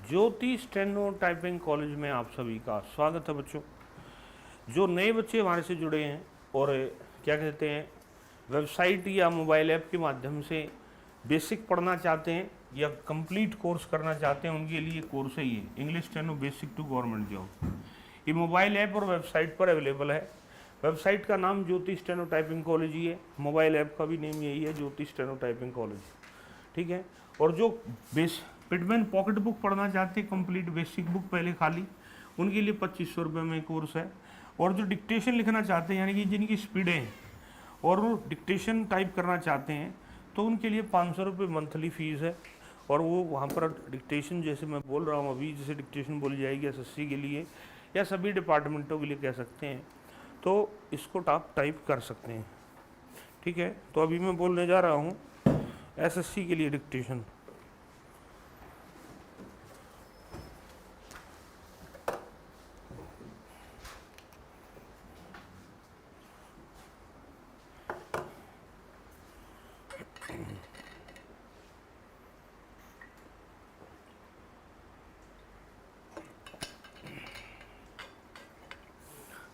ज्योति steno typing college में आप सभी का स्वागत है बच्चों। जो नए बच्चे हमारे से जुड़े हैं और क्या कहते हैं वेबसाइट या मोबाइल ऐप के माध्यम से बेसिक पढ़ना चाहते हैं या कंप्लीट कोर्स करना चाहते हैं, उनके लिए कोर्स है ये English steno basic to government job. ये मोबाइल ऐप और वेबसाइट पर अवेलेबल है। वेबसाइट का नाम ज्योति स्टेनो टाइपिंग कॉलेज ही है, मोबाइल ऐप का भी नेम यही है, ज्योति स्टेनो टाइपिंग कॉलेज। ठीक है। और जो पिटमैन पॉकेट बुक पढ़ना चाहते हैं, कंप्लीट बेसिक बुक पहले खाली, उनके लिए 2500 रुपये में कोर्स है। और जो डिक्टेशन लिखना चाहते हैं, यानी कि जिनकी स्पीडें हैं और वो डिक्टेशन टाइप करना चाहते हैं, तो उनके लिए 500 रुपये मंथली फ़ीस है। और वो वहाँ पर डिक्टेशन, जैसे मैं बोल रहा हूँ अभी, जैसे डिक्टेशन बोली जाएगी एसएससी के लिए या सभी डिपार्टमेंटों के लिए कह सकते हैं, तो इसको आप टाइप कर सकते हैं। ठीक है। तो अभी मैं बोलने जा रहा हूँ एसएससी के लिए dictation.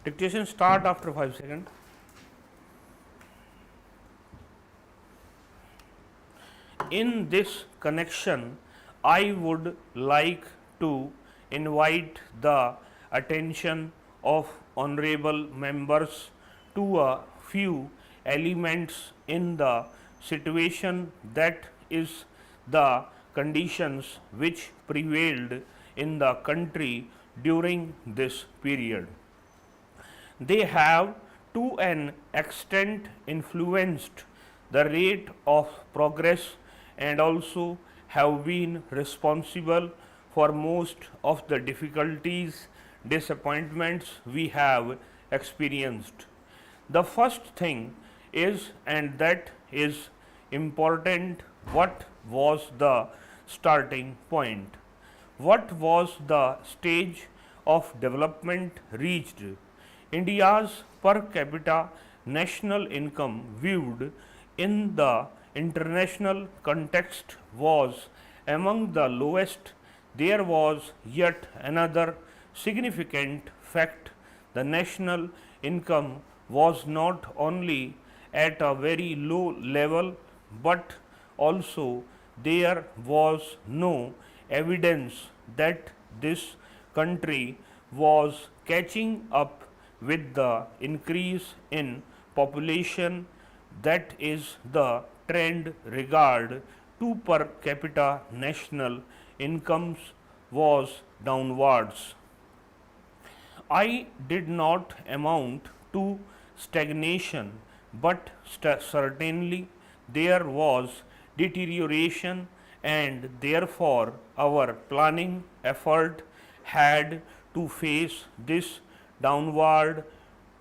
Dictation start after 5 seconds. In this connection, I would like to invite the attention of honorable members to a few elements in the situation, that is the conditions which prevailed in the country during this period. They have to an extent influenced the rate of progress and also have been responsible for most of the difficulties, disappointments we have experienced. The first thing is, and that is important, what was the starting point? What was the stage of development reached? India's per capita national income viewed in the international context was among the lowest. There was yet another significant fact: the national income was not only at a very low level, but also there was no evidence that this country was catching up with the increase in population. That is, the trend regard to per capita national incomes was downwards. I did not amount to stagnation, but certainly there was deterioration, and therefore our planning effort had to face this downward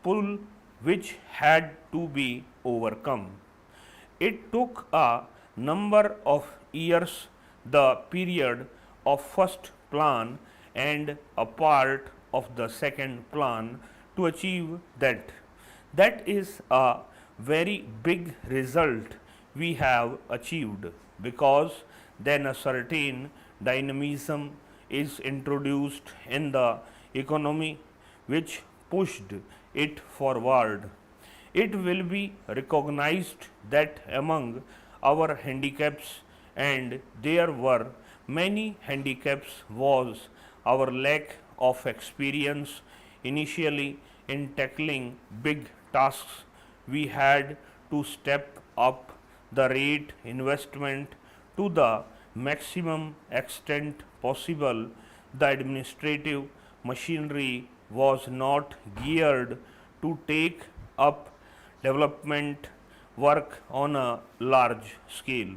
pull, which had to be overcome. It took a number of years, the period of first plan and a part of the second plan, to achieve that. That is a very big result we have achieved, because then a certain dynamism is introduced in the economy which pushed it forward. It will be recognized that among our handicaps, and there were many handicaps, was our lack of experience initially in tackling big tasks. We had to step up the rate investment to the maximum extent possible. The administrative machinery was not geared to take up development work on a large scale.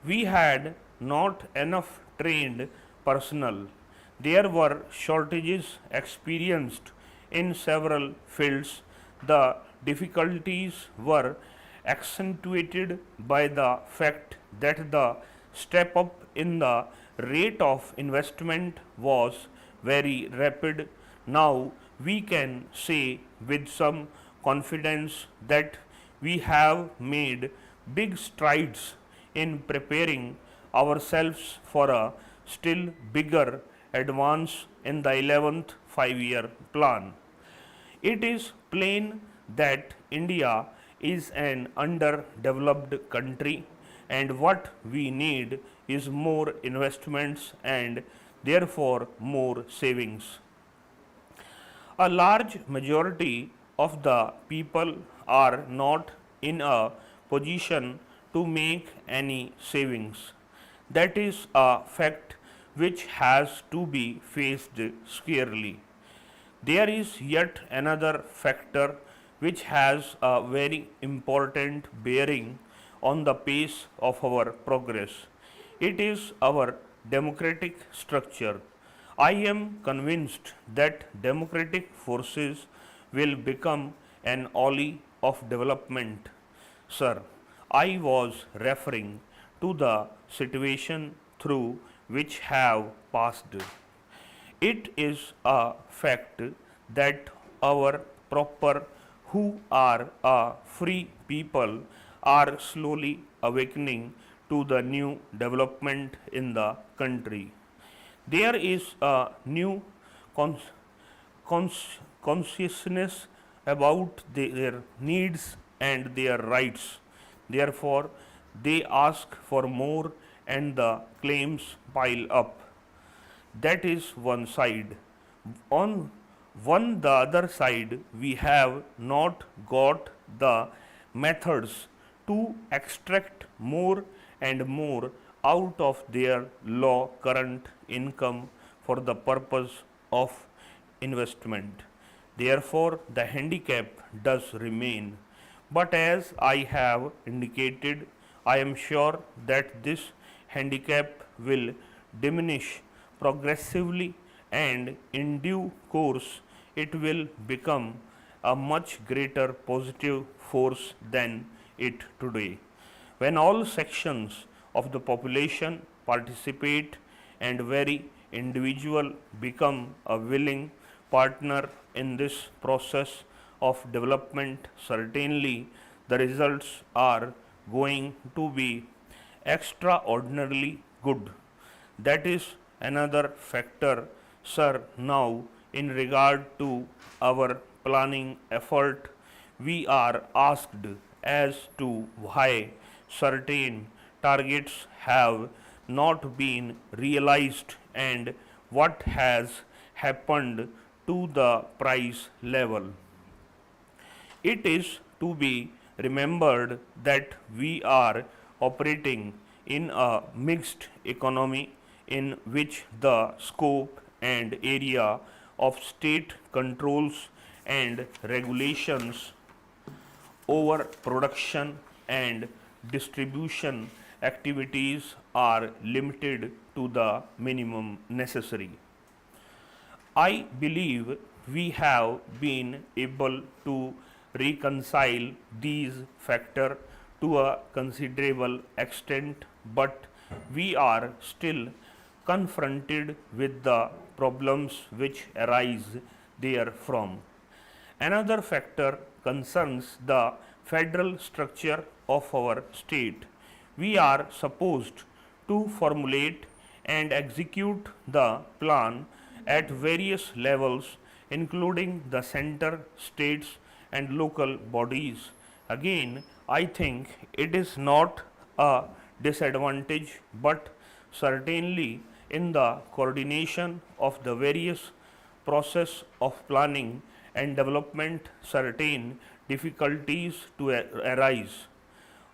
We had not enough trained personnel. There were shortages experienced in several fields. The difficulties were accentuated by the fact that the step up in the rate of investment was very rapid. Now we can say with some confidence that we have made big strides in preparing ourselves for a still bigger advance in the 11th 5-year plan. It is plain that India is an underdeveloped country, and what we need is more investments and therefore more savings. A large majority of the people are not in a position to make any savings. That is a fact which has to be faced squarely. There is yet another factor which has a very important bearing on the pace of our progress. It is our democratic structure. I am convinced that democratic forces will become an ally of development. Sir, I was referring to the situation through which have passed. It is a fact that our proper who are a free people are slowly awakening to the new development in the country. There is a new cons- consciousness about their needs and their rights. Therefore, they ask for more and the claims pile up. That is one side. On the other side, we have not got the methods to extract more and more out of their low current income for the purpose of investment. Therefore, the handicap does remain. But as I have indicated, I am sure that this handicap will diminish progressively, and in due course it will become a much greater positive force than it today. When all sections of the population participate and very individual become a willing partner in this process of development, certainly the results are going to be extraordinarily good. That is another factor, sir. Now, in regard to our planning effort, we are asked as to why certain targets have not been realized and what has happened to the price level. It is to be remembered that we are operating in a mixed economy in which the scope and area of state controls and regulations over production and distribution activities are limited to the minimum necessary. I believe we have been able to reconcile these factors to a considerable extent, but we are still confronted with the problems which arise therefrom. Another factor concerns the federal structure of our state. We are supposed to formulate and execute the plan at various levels, including the center, states, and local bodies. Again, I think it is not a disadvantage, but certainly in the coordination of the various process of planning and development, certain difficulties to arise.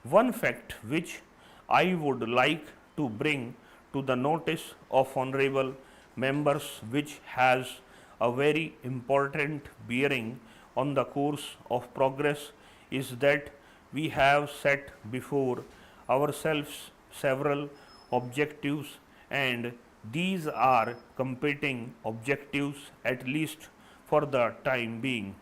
One fact which I would like to bring to the notice of honorable members, which has a very important bearing on the course of progress, is that we have set before ourselves several objectives, and these are competing objectives, at least for the time being.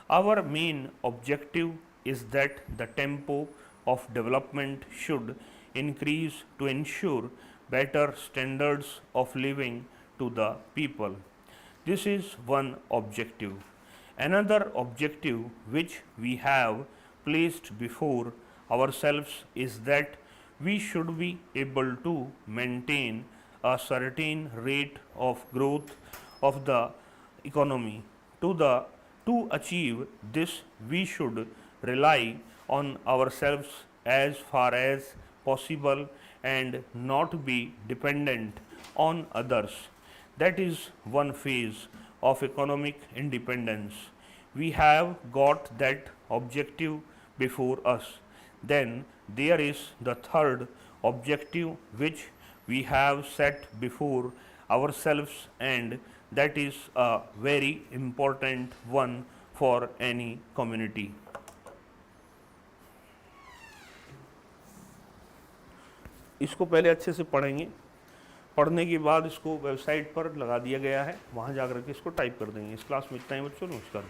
Our main objective is that the tempo of development should increase to ensure better standards of living to the people. This is one objective. Another objective which we have placed before ourselves is that we should be able to maintain a certain rate of growth of the economy. To achieve this, we should rely on ourselves as far as possible and not be dependent on others. That is one phase of economic independence. We have got that objective before us. Then there is the third objective which we have set before ourselves, and that is a very important one for any community. इसको पहले अच्छे से पढ़ेंगे, पढ़ने के बाद इसको website पर लगा दिया गया है, वहाँ जाकर के इसको टाइप कर देंगे। इस क्लास में इतना ही बच्चों, नमस्कार।